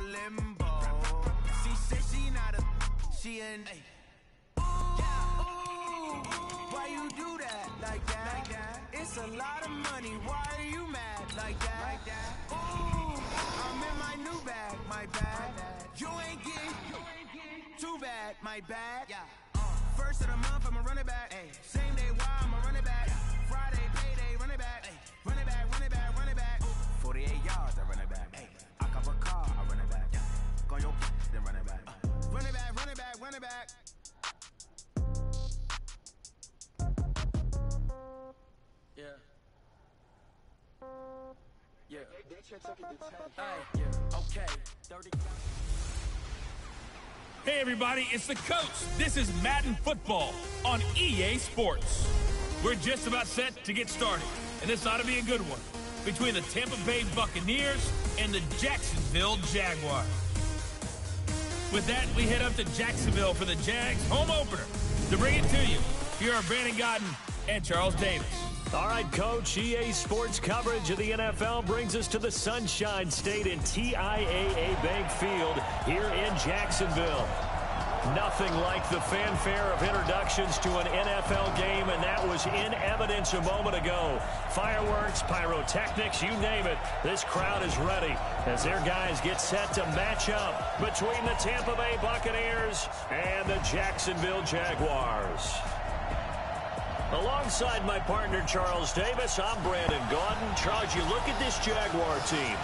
a limbo. She said she not a, she in. Why you do that like that? It's a lot of money. Why are you mad like that? Ooh, I'm in my new bag, my bad. You ain't getting too bad, my bad. First of the month, I'ma run it back. Same day, why I'ma run it back. Friday, payday, run it back. Run it back, run it back, run it back. 48 yards, I run it back. I cop a car, I run it back. Go your then run it back. Run it back, run it back, run it back. Hey everybody, it's the coach. This is Madden Football on EA Sports. We're just about set to get started, and this ought to be a good one, between the Tampa Bay Buccaneers and the Jacksonville Jaguars. With that, we head up to Jacksonville for the Jags home opener. To bring it to you, here are Brandon Godden and Charles Davis. All right, Coach, EA Sports coverage of the NFL brings us to the Sunshine State in TIAA Bank Field here in Jacksonville. Nothing like the fanfare of introductions to an NFL game, and that was in evidence a moment ago. Fireworks, pyrotechnics, you name it. This crowd is ready as their guys get set to match up between the Tampa Bay Buccaneers and the Jacksonville Jaguars. Alongside my partner, Charles Davis, I'm Brandon Gaudin. Charles, you look at this Jaguar team.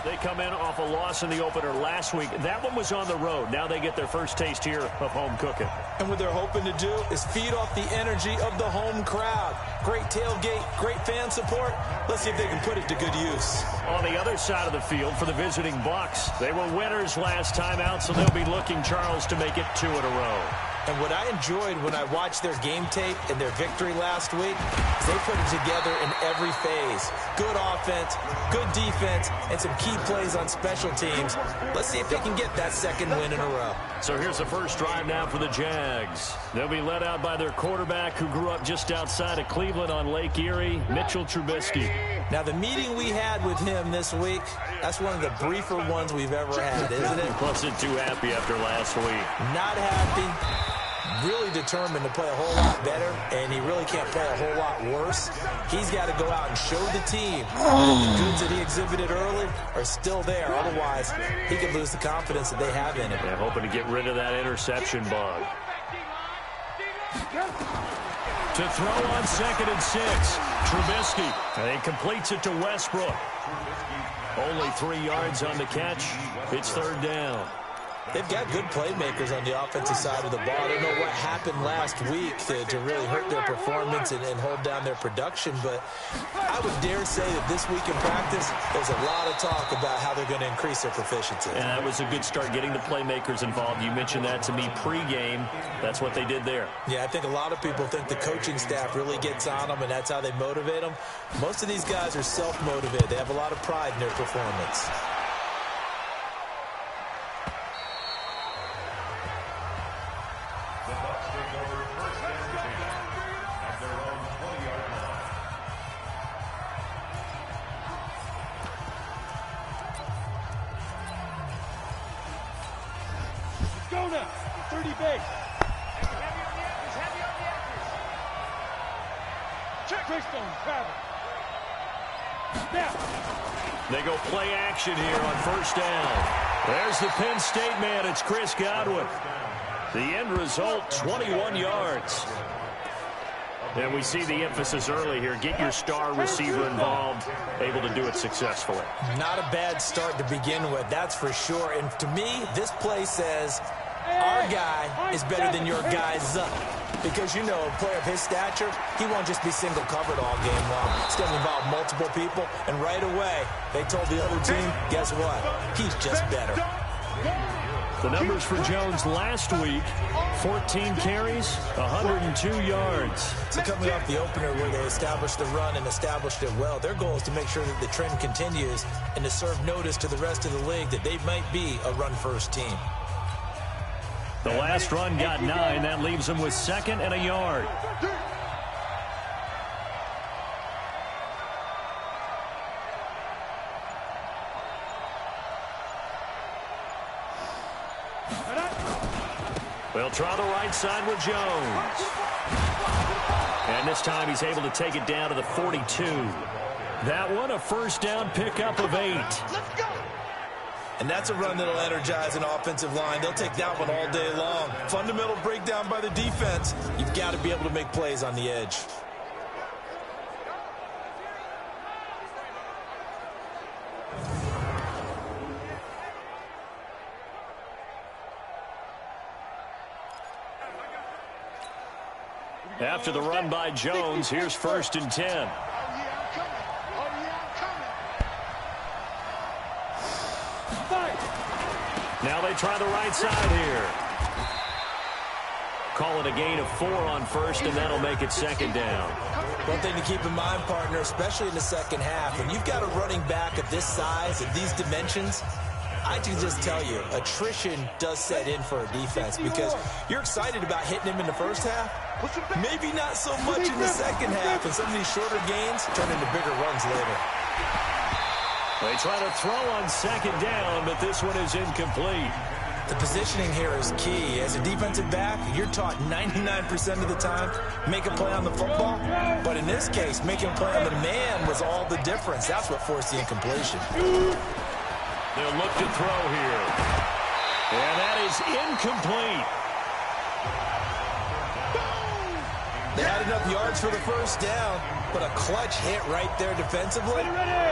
They come in off a loss in the opener last week. That one was on the road. Now they get their first taste here of home cooking. And what they're hoping to do is feed off the energy of the home crowd. Great tailgate, great fan support. Let's see if they can put it to good use. On the other side of the field for the visiting Bucs, they were winners last time out, so they'll be looking, Charles, to make it 2 in a row. And what I enjoyed when I watched their game tape and their victory last week is they put it together in every phase. Good offense, good defense, and some key plays on special teams. Let's see if they can get that second win in a row. So here's the first drive now for the Jags. They'll be led out by their quarterback who grew up just outside of Cleveland on Lake Erie, Mitchell Trubisky. Now, the meeting we had with him this week, that's one of the briefer ones we've ever had, isn't it? He wasn't too happy after last week. Not happy. Really determined to play a whole lot better, and he really can't play a whole lot worse. He's got to go out and show the team that the goods that he exhibited early are still there. Otherwise, he could lose the confidence that they have in him. Yeah, hoping to get rid of that interception bug. To throw on 2nd and 6, Trubisky. And he completes it to Westbrook. Only 3 yards on the catch. It's 3rd down. They've got good playmakers on the offensive side of the ball. I don't know what happened last week to really hurt their performance and hold down their production, but I would dare say that this week in practice, there's a lot of talk about how they're going to increase their proficiency. And that was a good start, getting the playmakers involved. You mentioned that to me pregame. That's what they did there. Yeah, I think a lot of people think the coaching staff really gets on them, and that's how they motivate them. Most of these guys are self-motivated. They have a lot of pride in their performance. Go now, 30 base. Check Greystone, travel. Snap. They go play action here on 1st down. There's the Penn State man. It's Chris Godwin. The end result, 21 yards. And we see the emphasis early here. Get your star receiver involved, able to do it successfully. Not a bad start to begin with, that's for sure. And to me, this play says our guy is better than your guy's up. Because, you know, a player of his stature, he won't just be single covered all game long. It's going to involve multiple people. And right away, they told the other team, guess what? He's just better. The numbers for Jones last week, 14 carries, 102 yards. So coming off the opener where they established the run and established it well, their goal is to make sure that the trend continues and to serve notice to the rest of the league that they might be a run-first team. The last run got 9. That leaves them with 2nd and a yard. They'll try the right side with Jones. And this time he's able to take it down to the 42. That one a first down pickup of 8. Let's go. And that's a run that'll energize an offensive line. They'll take that one all day long. Fundamental breakdown by the defense. You've got to be able to make plays on the edge. After the run by Jones, here's 1st and 10. Now they try the right side here. Call it a gain of 4 on 1st, and that'll make it 2nd down. One thing to keep in mind, partner, especially in the second half, when you've got a running back of this size, of these dimensions, I can just tell you, attrition does set in for a defense because you're excited about hitting him in the first half. Maybe not so much in the second half, and some of these shorter gains turn into bigger runs later. They try to throw on 2nd down, but this one is incomplete. The positioning here is key. As a defensive back, you're taught 99% of the time, make a play on the football. But in this case, making a play on the man was all the difference. That's what forced the incompletion. They'll look to throw here. And that is incomplete. They had enough yards for the first down, but a clutch hit right there defensively.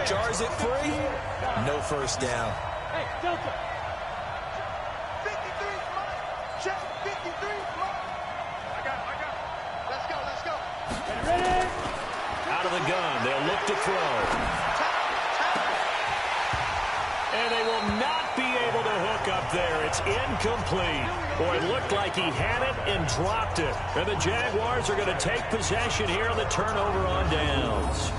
Jars it free. No first down. Hey, Delta. 53, check 53. I got it. Let's go. Ready? Out of the gun. They'll look to throw. And they will not be able to hook up there. It's incomplete. Boy, it looked like he had it and dropped it. And the Jaguars are going to take possession here on the turnover on downs.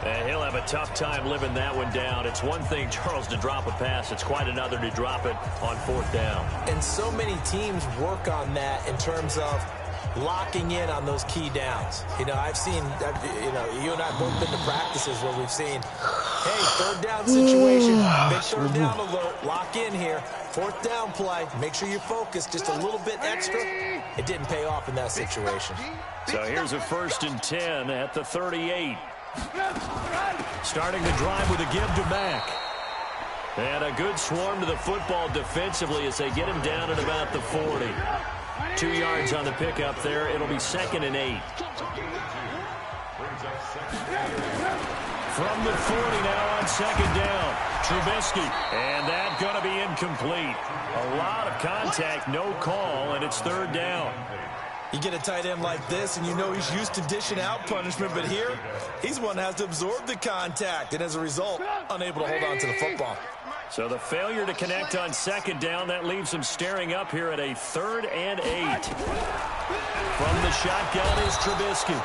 And he'll have a tough time living that one down. It's one thing, Charles, to drop a pass. It's quite another to drop it on 4th down. And so many teams work on that in terms of locking in on those key downs. You know, I've seen, you and I have both been to practices where we've seen, hey, 3rd down situation, big 3rd down alert, lock in here. 4th down play, make sure you focus just a little bit extra. It didn't pay off in that situation. So here's a 1st and 10 at the 38. Starting the drive with a give to Mack. And a good swarm to the football defensively as they get him down at about the 40. 2 yards on the pickup there. It'll be 2nd and 8. From the 40 now on 2nd down. Trubisky. And that's going to be incomplete. A lot of contact, no call, and it's 3rd down. You get a tight end like this, and you know he's used to dishing out punishment, but here, he's one that has to absorb the contact, and as a result, unable to hold on to the football. So the failure to connect on 2nd down, that leaves him staring up here at a 3rd and 8. From the shotgun is Trubisky.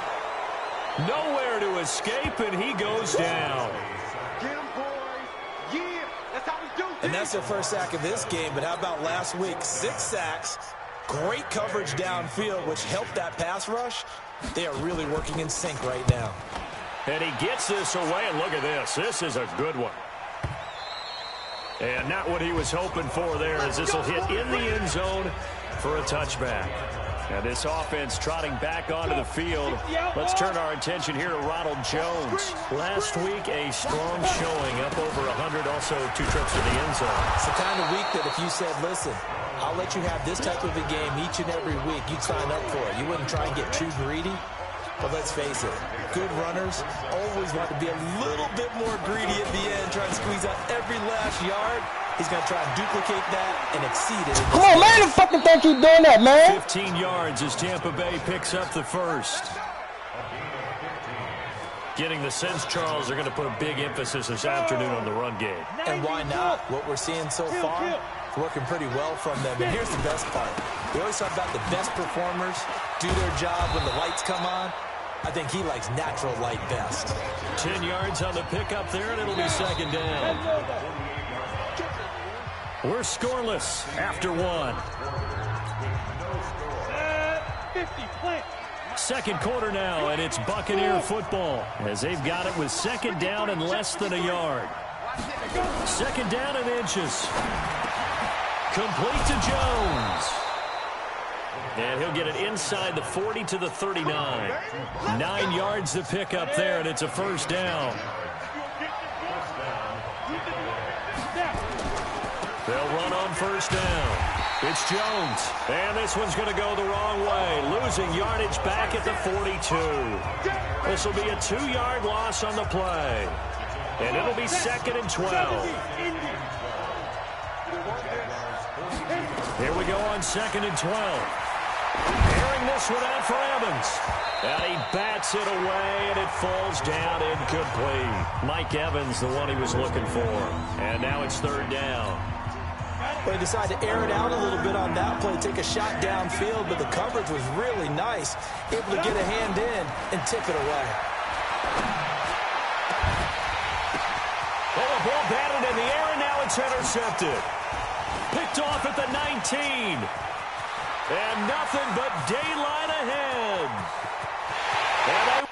Nowhere to escape, and he goes down. Get him, boys. Yeah, that's how we do this. And that's their first sack of this game, but how about last week? 6 sacks, great coverage downfield, which helped that pass rush. They are really working in sync right now. And he gets this away, and look at this. This is a good one. And not what he was hoping for there, as this will hit in the end zone for a touchback. And this offense trotting back onto the field. Let's turn our attention here to Ronald Jones. Last week, a strong showing, up over 100, also 2 trips to the end zone. It's the kind of week that if you said, listen, I'll let you have this type of a game each and every week, you'd sign up for it. You wouldn't try and get too greedy. But let's face it, good runners always want to be a little bit more greedy at the end, try and squeeze out every last yard. He's going to try and duplicate that and exceed it. Come on, man, the fucking don't keep doing that, man. 15 yards as Tampa Bay picks up the first. Getting the sense, Charles, they're going to put a big emphasis this afternoon on the run game. And why not? What we're seeing so far is working pretty well from them. And here's the best part. We always talk about the best performers do their job when the lights come on. I think he likes natural light best. 10 yards on the pickup there, and it'll be 2nd down. We're scoreless after 1. 50, plant. 2nd quarter now, and it's Buccaneer football as they've got it with 2nd down and less than a yard. 2nd down and inches. Complete to Jones. And he'll get it inside the 40 to the 39. 9 yards to pick up there, and it's a first down. They'll run on first down. It's Jones, and this one's going to go the wrong way, losing yardage back at the 42. This will be a 2-yard loss on the play, and it'll be 2nd and 12. Here we go on 2nd and 12. Airing this one out for Evans. And he bats it away, and it falls down incomplete. Mike Evans, the one he was looking for. And now it's 3rd down. Well, he decided to air it out a little bit on that play, take a shot downfield, but the coverage was really nice. Able to get a hand in and tip it away. Oh, the ball batted in the air, and now it's intercepted. Picked off at the 19. And nothing but daylight ahead. And they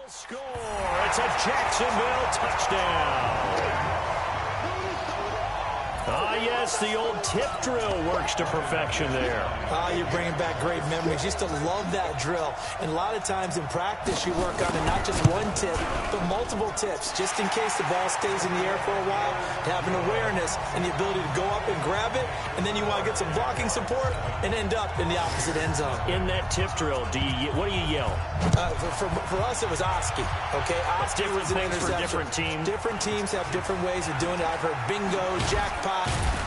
score. It's a Jacksonville touchdown. Ah, yes, the old tip drill works to perfection there. Ah, you're bringing back great memories. Used to love that drill. And a lot of times in practice, you work on it, not just one tip, but multiple tips, just in case the ball stays in the air for a while, to have an awareness and the ability to go up and grab it, and then you want to get some blocking support and end up in the opposite end zone. In that tip drill, what do you yell? For us, it was Oski. Okay, Oski was an interception. For different teams. Different teams have different ways of doing it. I've heard bingo, jackpot.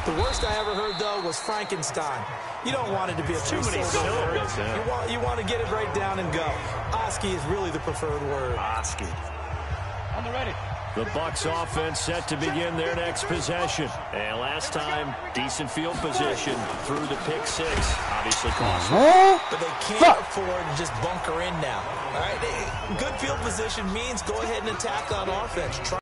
The worst I ever heard, though, was Frankenstein. You don't want it to be a too many syllables. You want to get it right down and go. Oski is really the preferred word. Oski. On the ready. The Bucs offense set to begin their next possession. And last time, decent field position through the pick 6. Obviously costly. But they can't afford to just bunker in now. All right, good field position means go ahead and attack on offense. Try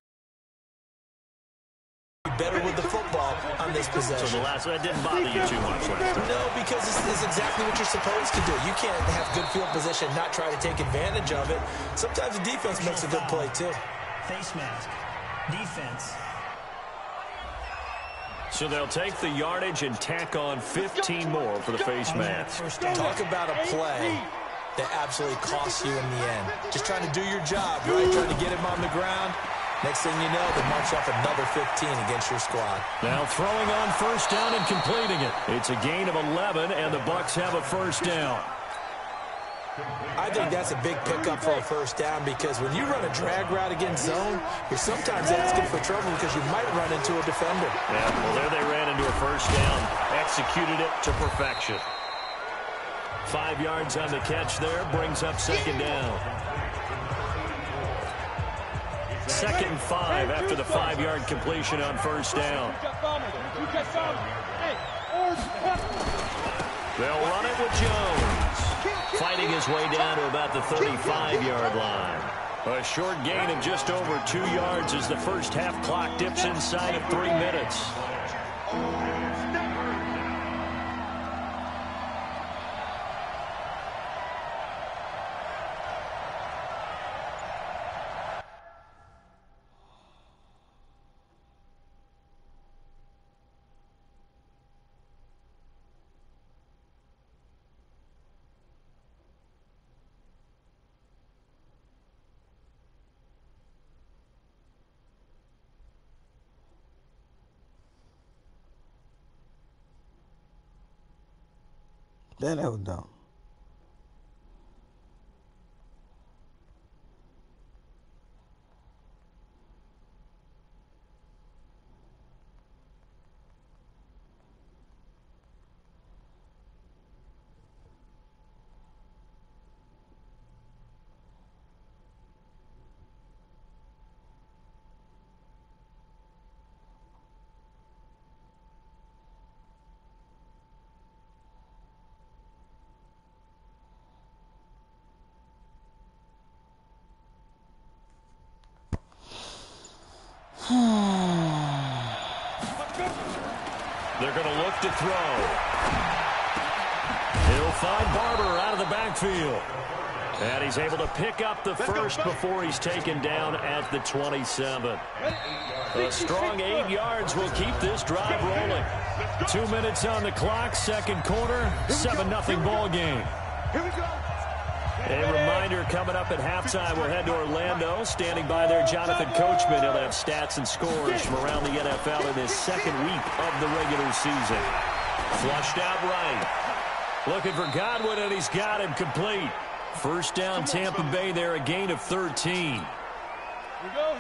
better with the football on this possession. So the last one, that didn't bother you too much last time. No, because it's exactly what you're supposed to do. You can't have good field position, not try to take advantage of it. Sometimes the defense makes a good play, too. Face mask. Defense. So they'll take the yardage and tack on 15 more for the face mask. Talk about a play that absolutely costs you in the end. Just trying to do your job, right? Trying to get him on the ground. Next thing you know, they march off another 15 against your squad. Now throwing on first down and completing it. It's a gain of 11, and the Bucs have a first down. I think that's a big pickup for a first down because when you run a drag route against zone, you're sometimes asking for trouble because you might run into a defender. Yeah, well, there they ran into a first down. Executed it to perfection. 5 yards on the catch there. Brings up second down. 2nd and 5 after the 5-yard completion on first down. They'll run it with Jones. Fighting his way down to about the 35-yard line. A short gain of just over 2 yards as the first half clock dips inside of 3 minutes. That was dumb. They're going to look to throw. He'll find Barber out of the backfield. And he's able to pick up the first before he's taken down at the 27. A strong 8 yards will keep this drive rolling. 2 minutes on the clock, second quarter, 7-0 ball game. A reminder coming up at halftime, we'll head to Orlando. Standing by there, Jonathan Coachman. He'll have stats and scores from around the NFL in his second week of the regular season. Flushed out right. Looking for Godwin, and he's got him complete. First down, Tampa Bay there, a gain of 13.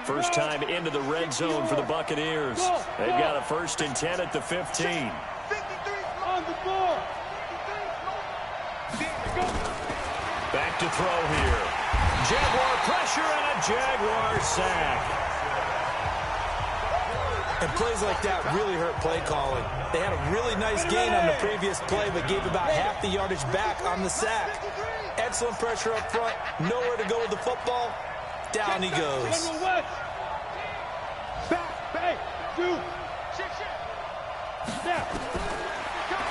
First time into the red zone for the Buccaneers. They've got a 1st and 10 at the 15. Back to throw here. Jaguar pressure and a Jaguar sack. And plays like that really hurt play calling. They had a really nice gain on the previous play, but gave about half the yardage back on the sack. Excellent pressure up front. Nowhere to go with the football. Down he goes.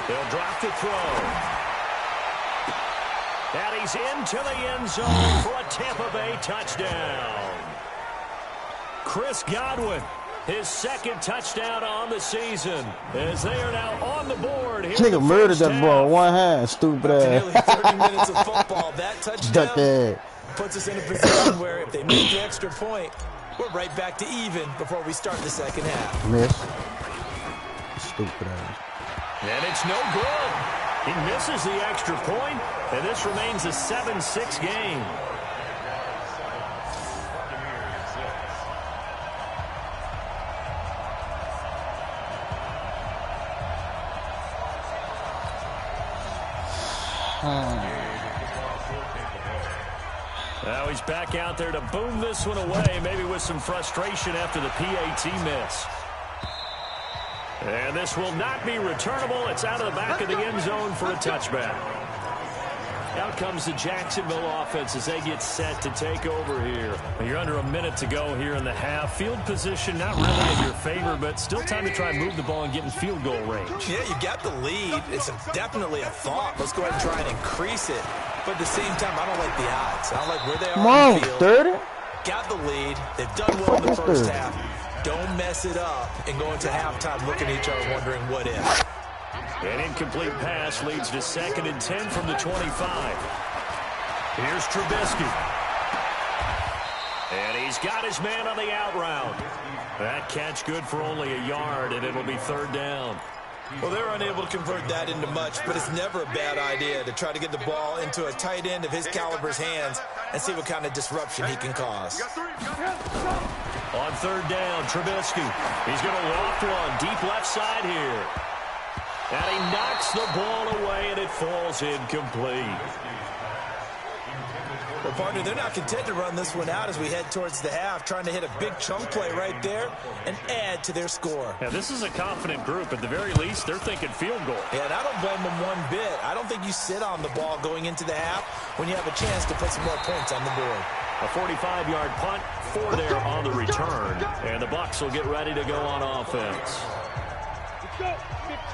They'll drop the throw. And he's into the end zone for a Tampa Bay touchdown. Chris Godwin, his second touchdown on the season, as they are now on the board. Nigga murdered that ball one hand, stupid ass. Nearly 30 minutes of football. That touchdown puts us in a position where if they make the extra point, we're right back to even before we start the second half. Miss. Stupid ass. And it's no good. He misses the extra point, and this remains a 7-6 game. Now he's back out there to boom this one away, maybe with some frustration after the PAT miss. And this will not be returnable. It's out of the back of the end zone for a touchback. Out comes the Jacksonville offense as they get set to take over here. You're under a minute to go here in the half. Field position not really in your favor, but still time to try and move the ball and get in field goal range. Yeah, you got the lead. It's definitely a thought. Let's go ahead and try and increase it. But at the same time, I don't like the odds. I don't like where they are in the field. 30? Got the lead. They've done well in the first half. Don't mess it up and go into halftime looking at each other wondering what if. An incomplete pass leads to 2nd and 10 from the 25. Here's Trubisky. And he's got his man on the out route. That catch good for only a yard, and it'll be 3rd down. Well, they're unable to convert that into much, but it's never a bad idea to try to get the ball into a tight end of his caliber's hands and see what kind of disruption he can cause. On 3rd down, Trubisky. He's going to loft one deep left side here. And he knocks the ball away, and it falls incomplete. Well, partner, they're not content to run this one out as we head towards the half, trying to hit a big chunk play right there and add to their score. Yeah, this is a confident group. At the very least, they're thinking field goal. Yeah, and I don't blame them one bit. I don't think you sit on the ball going into the half when you have a chance to put some more points on the board. A 45-yard punt, 4 there on the return. And the Bucs will get ready to go on offense.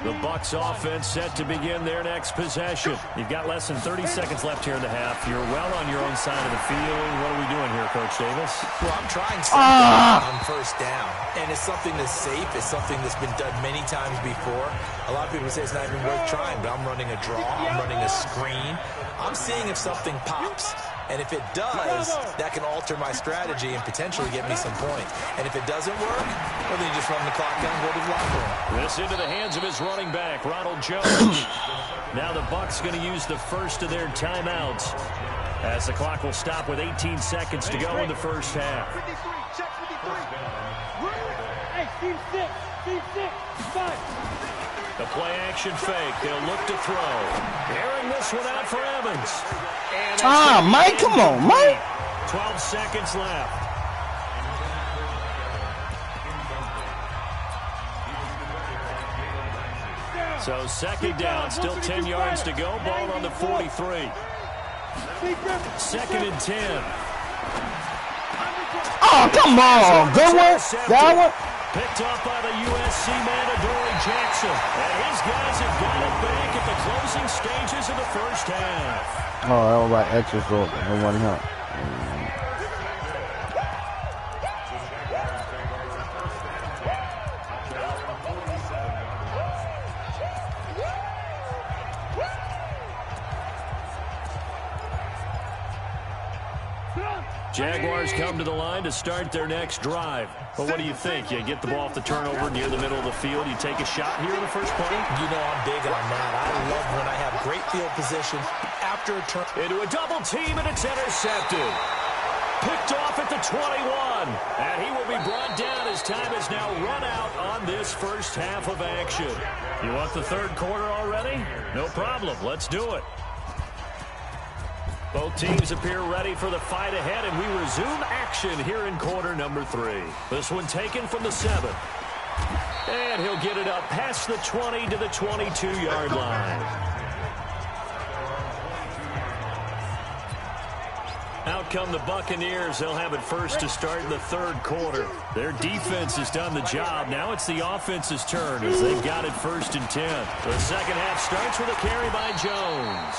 The Bucs offense set to begin their next possession. You've got less than 30 seconds left here in the half. You're well on your own side of the field. What are we doing here, Coach Davis? Well, I'm trying something on 1st down. And it's something that's safe. It's something that's been done many times before. A lot of people say it's not even worth trying, but I'm running a draw. I'm running a screen. I'm seeing if something pops. And if it does, that can alter my strategy and potentially get me some points. And if it doesn't work, well, then you just run the clock down and go to the locker room. This into the hands of his running back, Ronald Jones. Now the Bucs going to use the first of their timeouts as the clock will stop with 18 seconds to go in the first half. The play action fake. They'll look to throw. Airing this one out for Evans. Mike, come on, Mike. 12 seconds left. So 2nd down, still 10 yards to go. Ball on the 43. 2nd and 10. Oh, come on. Good one. That one. Picked up by the USC man, Adoree Jackson. And his guys have got it back at the closing stages of the first half. Oh, that was like extra short. It wasn't him. Jaguars come to the line to start their next drive. But what do you think? You get the ball off the turnover near the middle of the field. You take a shot here in the first play? You know I'm big on that. I love when I have great field position after a turn. Into a double team, and it's intercepted. Picked off at the 21. And he will be brought down as time has now run out on this first half of action. You want the third quarter already? No problem. Let's do it. Both teams appear ready for the fight ahead, and we resume action here in quarter number 3. This one taken from the 7. And he'll get it up past the 20 to the 22-yard line. Out come the Buccaneers. They'll have it first to start in the third quarter. Their defense has done the job. Now it's the offense's turn as they've got it first and 10. The second half starts with a carry by Jones.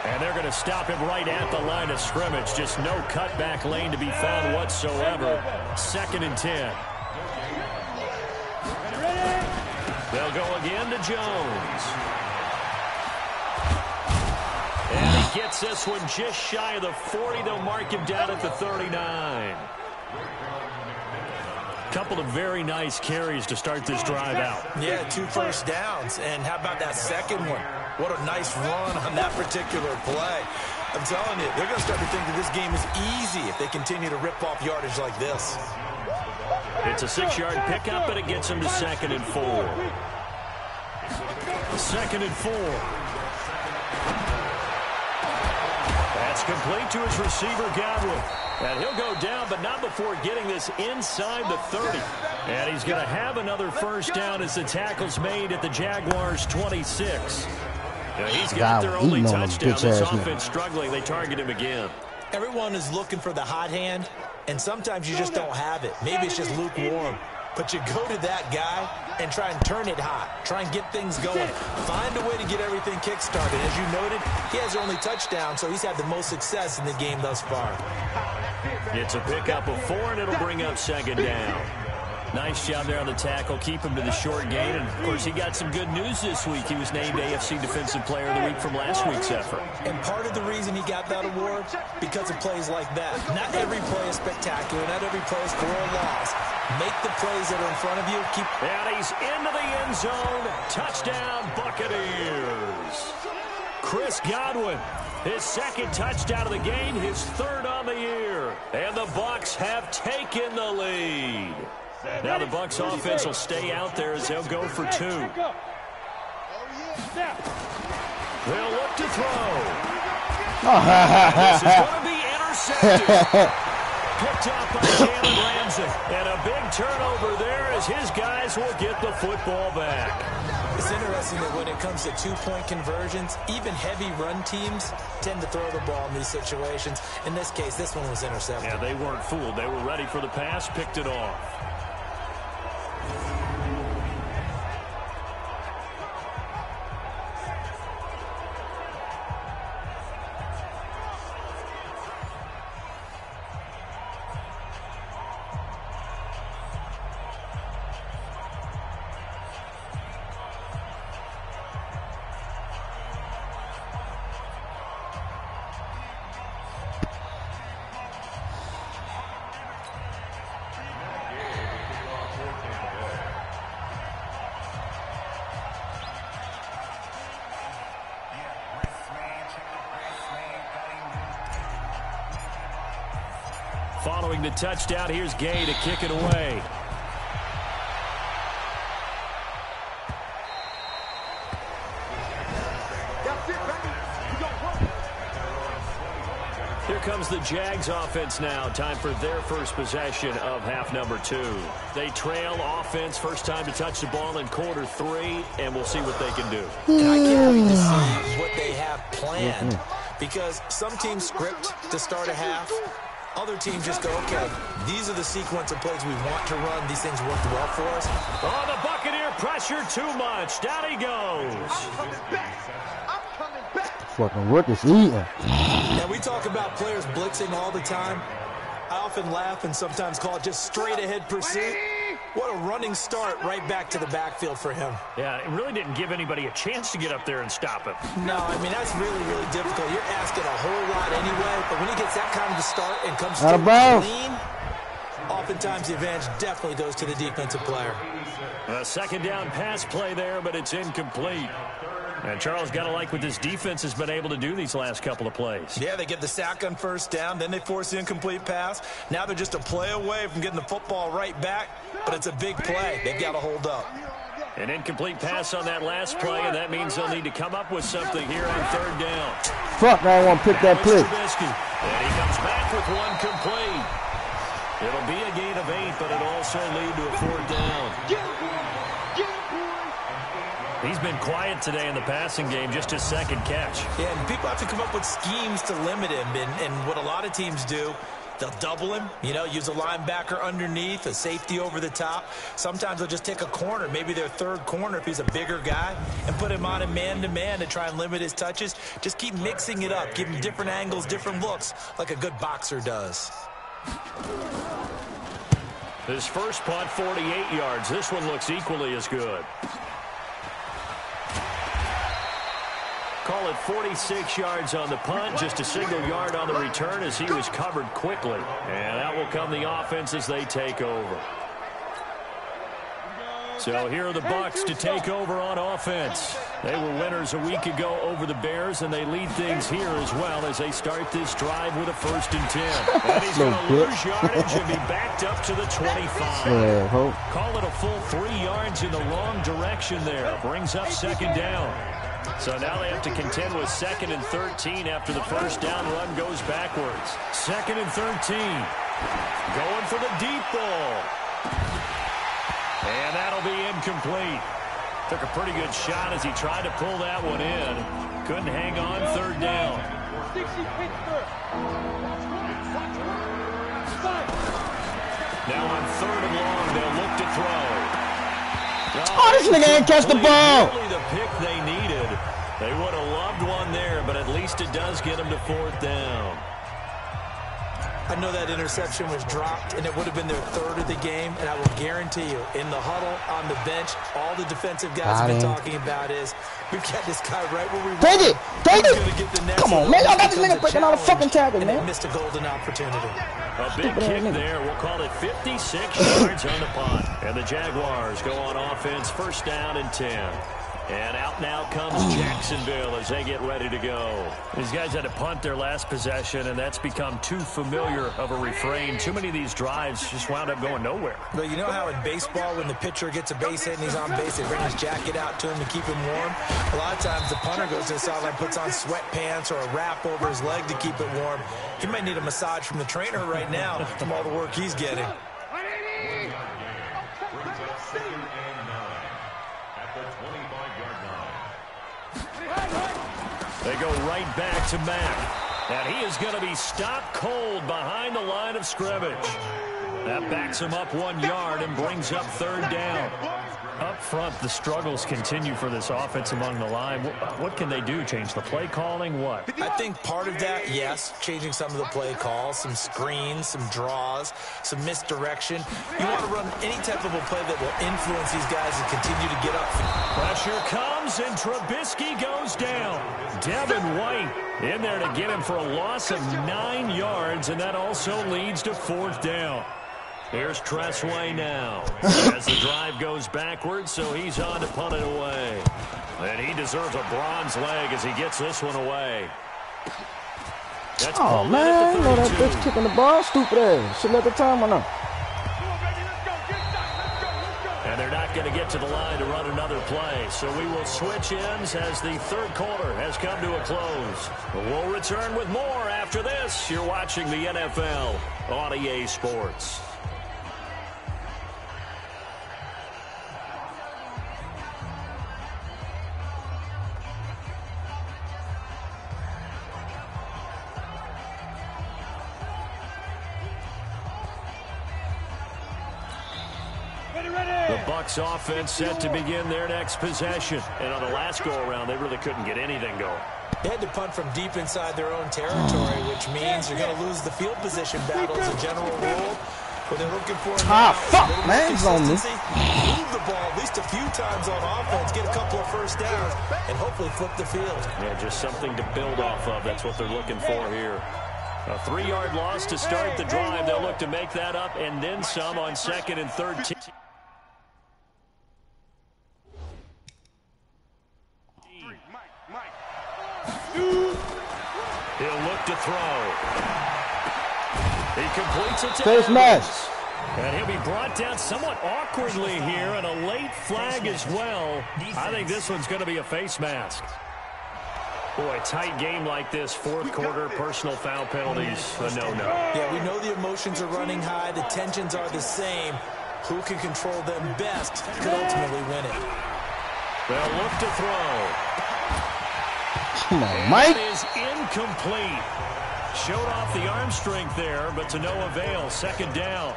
And they're going to stop him right at the line of scrimmage. Just no cutback lane to be found whatsoever. Second and 10. They'll go again to Jones. And he gets this one just shy of the 40. They'll mark him down at the 39. Couple of very nice carries to start this drive out. Yeah, 2 first downs. And how about that second one? What a nice run on that particular play. I'm telling you, they're going to start to think that this game is easy if they continue to rip off yardage like this. It's a 6-yard pickup, and it gets him to 2nd and 4. 2nd and 4. That's complete to his receiver, Godwin. And he'll go down, but not before getting this inside the 30. And he's going to have another first down as the tackle's made at the Jaguars' 26. Now he's got their only touchdown. This offense struggling. They target him again. Everyone is looking for the hot hand, and sometimes you just don't have it. Maybe it's just lukewarm. But you go to that guy and try and turn it hot. Try and get things going. Find a way to get everything kick-started. As you noted, he has their only touchdown, so he's had the most success in the game thus far. It's a pickup of 4, and it'll bring up 2nd down. Nice job there on the tackle. Keep him to the short gain. And, of course, he got some good news this week. He was named AFC Defensive Player of the Week from last week's effort. And part of the reason he got that award, because of plays like that. Not every play is spectacular. Not every play is for a loss. Make the plays that are in front of you. And he's into the end zone. Touchdown, Buccaneers. Chris Godwin, his 2nd touchdown of the game, his 3rd on the year. And the Bucs have taken the lead. Now the Bucs offense will stay out there as they'll go for 2. They'll look to throw. This is going to be intercepted. Picked up by Jalen Ramsey. And a big turnover there as his guys will get the football back. It's interesting that when it comes to 2-point conversions, even heavy run teams tend to throw the ball in these situations. In this case, this one was intercepted. Yeah, they weren't fooled. They were ready for the pass, picked it off. Following the touchdown, here's Gay to kick it away. Here comes the Jags offense now. Time for their first possession of half number 2. They trail offense, first time to touch the ball in quarter 3, and we'll see what they can do. And I can't wait to see what they have planned, because some teams script to start a half. other teams just go, okay, these are the sequence of plays we want to run. These things worked well for us. Oh, the Buccaneer pressure too much. Down he goes. I'm coming back. I'm coming back. Fucking work is eating. And we talk about players blitzing all the time. I often laugh and sometimes call it just straight ahead pursuit. What a running start right back to the backfield for him. Yeah, it really didn't give anybody a chance to get up there and stop him. No, I mean, that's really, really difficult. You're asking a whole lot anyway, but when he gets that kind of a start and comes straight clean, oftentimes the advantage definitely goes to the defensive player. A second down pass play there, but it's incomplete. And Charles, got to like what this defense has been able to do these last couple of plays. Yeah, they get the sack on first down, then they force the incomplete pass. Now they're just a play away from getting the football right back, but it's a big play. They've got to hold up. An incomplete pass on that last play, and that means they'll need to come up with something here on third down. Fuck, I don't want to pick that play. And he comes back with one complete. It'll be a gain of 8, but it'll also lead to a fourth down. He's been quiet today in the passing game, just his second catch. Yeah, and people have to come up with schemes to limit him, and what a lot of teams do, they'll double him, use a linebacker underneath, a safety over the top. Sometimes they'll just take a corner, maybe their third corner if he's a bigger guy, and put him on a man-to-man to try and limit his touches. Just keep mixing it up, give him different angles, different looks, like a good boxer does. His first punt, 48 yards. This one looks equally as good. Call it 46 yards on the punt, just a single yard on the return as he was covered quickly. And out will come the offense as they take over. So here are the Bucs to take over on offense. They were winners a week ago over the Bears, and they lead things here as well as they start this drive with a 1st and 10. And he's going to lose yardage and be backed up to the 25. Call it a full 3 yards in the wrong direction there. Brings up second down. So now they have to contend with 2nd and 13 after the first down run goes backwards. 2nd and 13. Going for the deep ball. And that'll be incomplete. Took a pretty good shot as he tried to pull that one in. Couldn't hang on, third down. Now on 3rd and long, they'll look to throw. Oh, this nigga ain't catch the ball. Really the pick they needed. They would have loved one there, but at least it does get them to 4th down. I know that interception was dropped, and it would have been their 3rd of the game, and I will guarantee you, in the huddle, on the bench, all the defensive guys have been talking about is, we've got this guy right where we want him. Take it! Come on, man. Y'all got this nigga breaking all the fucking tackle, man. And they missed a golden opportunity. A big kick there. We'll call it 56 yards on the punt. And the Jaguars go on offense, 1st down and 10. And out now comes Jacksonville as they get ready to go. These guys had to punt their last possession, and that's become too familiar of a refrain. Too many of these drives just wound up going nowhere. But you know how in baseball, when the pitcher gets a base hit and he's on base, they bring his jacket out to him to keep him warm? A lot of times the punter goes to the sideline, puts on sweatpants or a wrap over his leg to keep it warm. He might need a massage from the trainer right now from all the work he's getting. They go right back to Mack. And he is going to be stopped cold behind the line of scrimmage. That backs him up 1 yard and brings up 3rd down. Up front, the struggles continue for this offense among the line. What can they do? Change the play calling? What? I think part of that, yes, changing some of the play calls, some screens, some draws, some misdirection. You want to run any type of a play that will influence these guys and continue to get up. Pressure comes, and Trubisky goes down. Devin White in there to get him for a loss of 9 yards, and that also leads to 4th down. Here's Tressway now as the drive goes backwards, so he's on to punt it away. And he deserves a bronze leg as he gets this one away. That's man, you know that bitch kicking the ball, stupid ass. Should let the time or not. And they're not going to get to the line to run another play, so we will switch ends as the 3rd quarter has come to a close. We'll return with more after this. You're watching the NFL on EA Sports. Bucs offense set to begin their next possession. And on the last go-around, they really couldn't get anything going. They had to punt from deep inside their own territory, which means you're going to lose the field position battle as a general rule. What they're looking for now fuck, man, he's on me. Move the ball at least a few times on offense, get a couple of first downs, and hopefully flip the field. Yeah, just something to build off of. That's what they're looking for here. A 3-yard loss to start the drive. They'll look to make that up and then some on 2nd and 13. He'll look to throw. He completes it to Face mask. And he'll be brought down somewhat awkwardly here, and a late flag as well. I think this one's going to be a face mask. Boy, tight game like this, fourth quarter, personal foul penalties, a no-no. Yeah, we know the emotions are running high. The tensions are the same. Who can control them best could ultimately win it. They'll look to throw. Come on, Mike. That is incomplete. Showed off the arm strength there, but to no avail. 2nd down.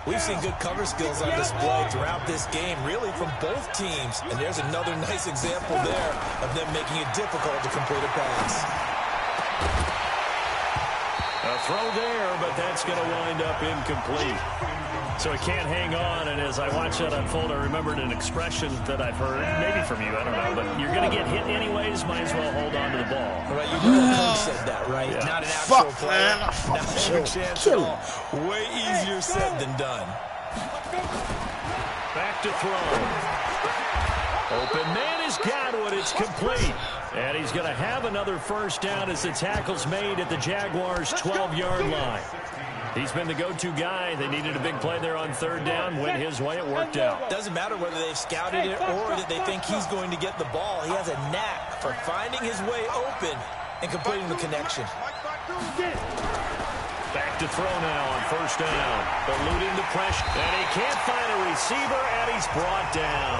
We've seen good cover skills on display throughout this game, really from both teams. And there's another nice example there of them making it difficult to complete a pass. A throw there, but that's going to wind up incomplete. So he can't hang on, and as I watch that unfold, I remembered an expression that I've heard, maybe from you, I don't know, but you're going to get hit anyways, might as well hold on to the ball. Right, you know the coach said that, right? Yeah. Not an actual player, not a chance at all. Way easier said than done. Back to throw. Open man has got it. It's complete. And he's going to have another first down as the tackle's made at the Jaguars' 12-yard line. He's been the go-to guy. They needed a big play there on 3rd down. Went his way. It worked out. Doesn't matter whether they've scouted it or that they think he's going to get the ball. He has a knack for finding his way open and completing the connection. Back to throw now on 1st down. Eluding the pressure. And he can't find a receiver, and he's brought down.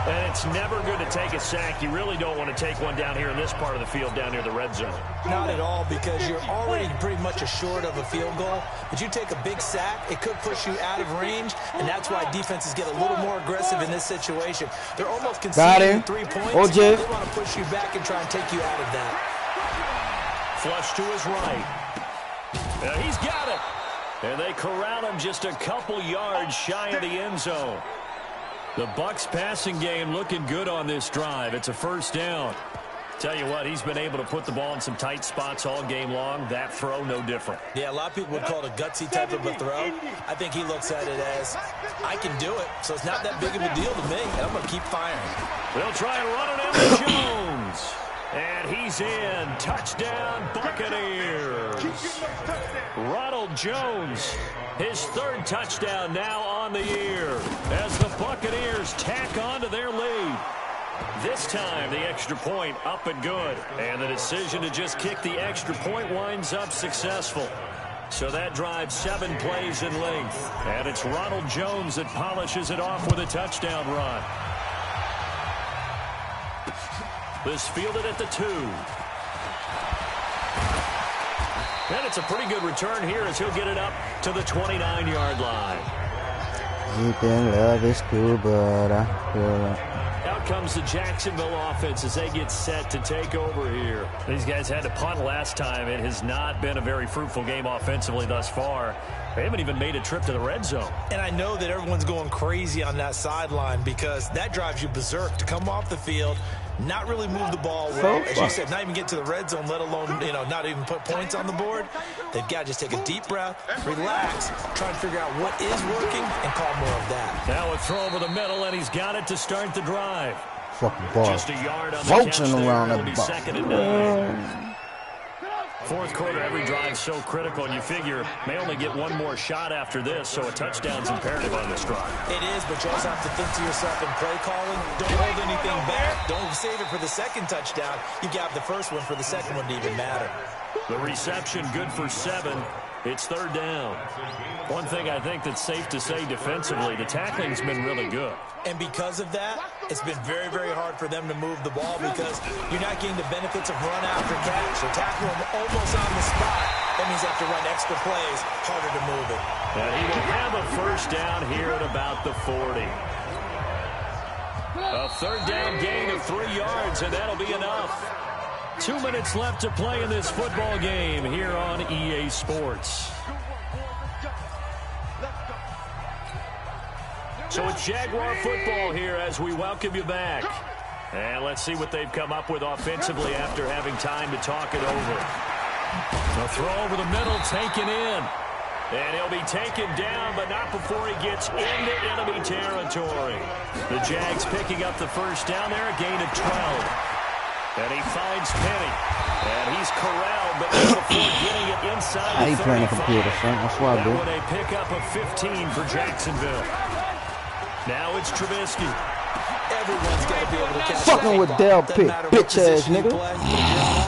And it's never good to take a sack. You really don't want to take one down here in this part of the field, down near the red zone. Not at all, because you're already pretty much assured of a field goal. But you take a big sack, it could push you out of range, and that's why defenses get a little more aggressive in this situation. They're almost conceding 3 points. OJ. They want to push you back and try and take you out of that. Flush to his right. And he's got it. And they corral him just a couple yards shy of the end zone. The Bucs passing game looking good on this drive. It's a 1st down. Tell you what, he's been able to put the ball in some tight spots all game long. That throw, no different. Yeah, a lot of people would call it a gutsy type of a throw. I think he looks at it as, I can do it, so it's not that big of a deal to me, and I'm going to keep firing. They'll try and run it into Jones. And he's in. Touchdown, Buccaneers. Ronald Jones, his 3rd touchdown now on the year as the Buccaneers tack on to their lead. This time, the extra point up and good. And the decision to just kick the extra point winds up successful. So that drives 7 plays in length. And it's Ronald Jones that polishes it off with a touchdown run. This fielded at the 2. And it's a pretty good return here as he'll get it up to the 29-yard line. You can love is cool, but Out comes the Jacksonville offense as they get set to take over here. These guys had to punt last time. It has not been a very fruitful game offensively thus far. They haven't even made a trip to the red zone. And I know that everyone's going crazy on that sideline because that drives you berserk to come off the field, not really move the ball well. As you said, not even get to the red zone, let alone, not even put points on the board. They've got to just take a deep breath, relax, try and figure out what is working, and call more of that. Now a throw over the middle, and he's got it to start the drive. fucking ball. Just a yard on the catch there. around It'll that be ball. 2nd and 9. Fourth quarter, every drive so critical, and you figure may only get one more shot after this, so a touchdown's imperative on this drive. It is, but you also have to think to yourself in play calling, don't hold anything back. Don't save it for the 2nd touchdown. You got the first one for the 2nd one to even matter. The reception good for 7. It's 3rd down. One thing I think that's safe to say defensively, the tackling's been really good. And because of that, it's been very, very hard for them to move the ball because you're not getting the benefits of run after catch. They tackle them almost on the spot. That means they have to run extra plays, harder to move it. And he will have a first down here at about the 40. A third down gain of 3 yards, and that'll be enough. 2 minutes left to play in this football game here on EA Sports. So it's Jaguar football here as we welcome you back. And let's see what they've come up with offensively after having time to talk it over. A throw over the middle, taken in. And he'll be taken down, but not before he gets into enemy territory. The Jags picking up the first down there, a gain of 12. And he finds Penny. And he's corralled, but not before getting it inside the 35. I ain't playing a computer, son. That's why I do. That would a pickup of 15 for Jacksonville. Now it's Trubisky. Everyone's got to be able to catch fucking with Dale Pitt, bitch-ass nigga.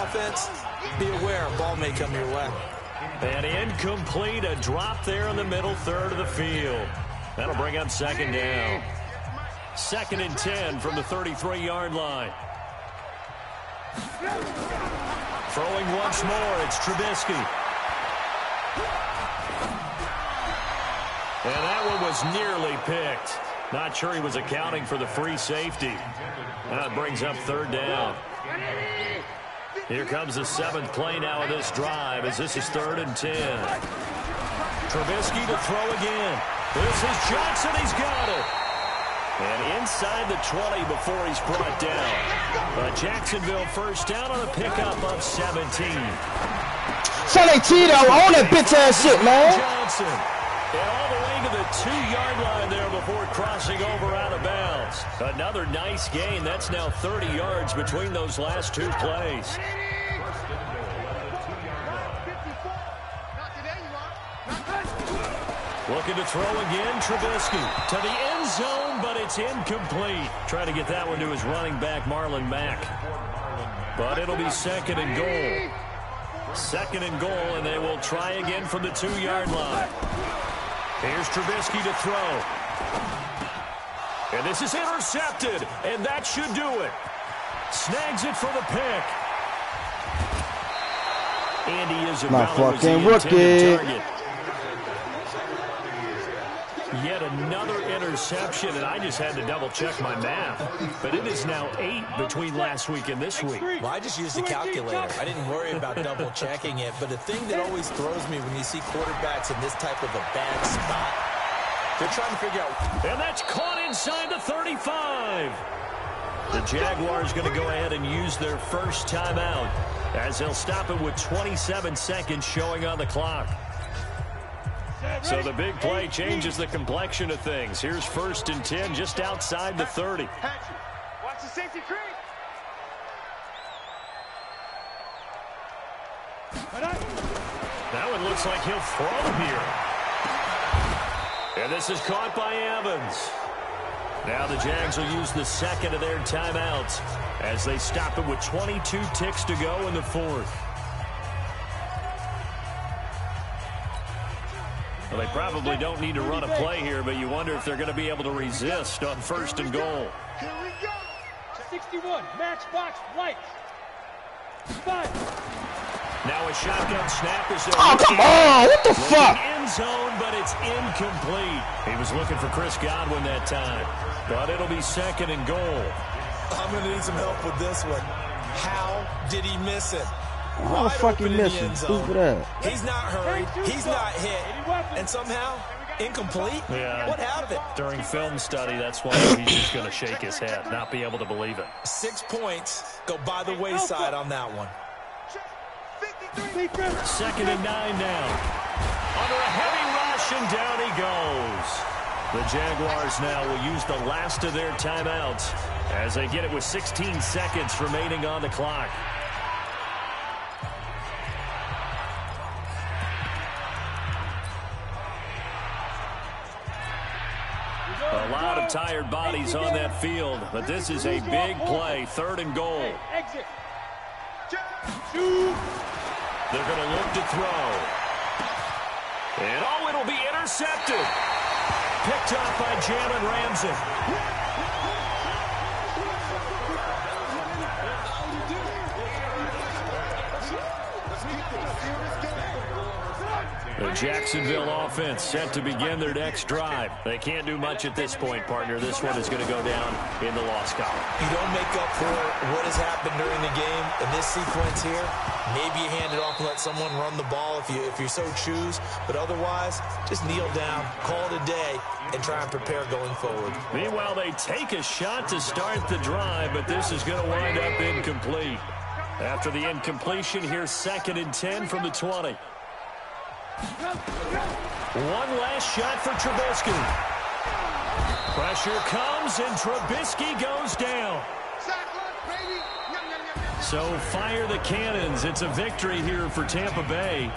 Offense, be aware, a ball may come your way. And incomplete, a drop there in the middle third of the field. That'll bring up second down. 2nd and 10 from the 33-yard line. Throwing once more, it's Trubisky. And that one was nearly picked. Not sure he was accounting for the free safety. That brings up third down. Here comes the 7th play now of this drive as this is 3rd and 10. Trubisky to throw again. This is Johnson. He's got it. And inside the 20 before he's brought down. But Jacksonville first down on a pickup of 17. Sonny Tito on that bitch-ass shit, man. Johnson. And all the way to the 2-yard line there before crossing over out of bounds. Another nice gain. That's now 30 yards between those last 2 plays. Looking to throw again, Trubisky to the end zone, but it's incomplete. Trying to get that one to his running back, Marlon Mack. But it'll be 2nd and goal. 2nd and goal, and they will try again from the 2-yard line. Here's Trubisky to throw. And this is intercepted, and that should do it. Snags it for the pick. And he is about fucking rookie. Target. Yet another interception, and I just had to double-check my math. But it is now 8 between last week and this week. Well, I just used a calculator. I didn't worry about double-checking it. But the thing that always throws me when you see quarterbacks in this type of a bad spot, they're trying to figure out. And that's caught inside the 35. The Jaguars going to go ahead and use their first timeout as they'll stop it with 27 seconds showing on the clock. So the big play changes the complexion of things. Here's 1st and 10 just outside the 30. Watch the safety creep. That one looks like he'll throw here. And this is caught by Evans. Now the Jags will use the 2nd of their timeouts as they stop it with 22 ticks to go in the 4th. Well, they probably don't need to run a play here, but you wonder if they're going to be able to resist on 1st and goal. Here we go. 61, matchbox, lights. 5. Now a shotgun snap is Oh, come on. What the fuck? end zone, but it's incomplete. He was looking for Chris Godwin that time, but it'll be 2nd and goal. I'm going to need some help with this one. How did he miss it? How the fuck he missing? Stupid ass. He's not hurried. He's not hit. And somehow, incomplete? Yeah. What happened? During film study, that's why he's just going to shake his head, not be able to believe it. 6 points go by the wayside on that one. 2nd and 9 now. Under a heavy rush, and down he goes. The Jaguars now will use the last of their timeouts as they get it with 16 seconds remaining on the clock. A lot of tired bodies on that field, but this is a big play, 3rd and goal. Exit. They're going to look to throw. And oh, it'll be intercepted. Picked up by Jalen Ramsey. The Jacksonville offense set to begin their next drive. They can't do much at this point, partner. This one is going to go down in the loss column. You don't make up for what has happened during the game in this sequence here. Maybe you hand it off and let someone run the ball if you so choose. But otherwise, just kneel down, call it a day, and try and prepare going forward. Meanwhile, they take a shot to start the drive, but this is going to wind up incomplete. After the incompletion, here's 2nd and 10 from the 20. One last shot for Trubisky. Pressure comes, and Trubisky goes down. So fire the cannons. It's a victory here for Tampa Bay.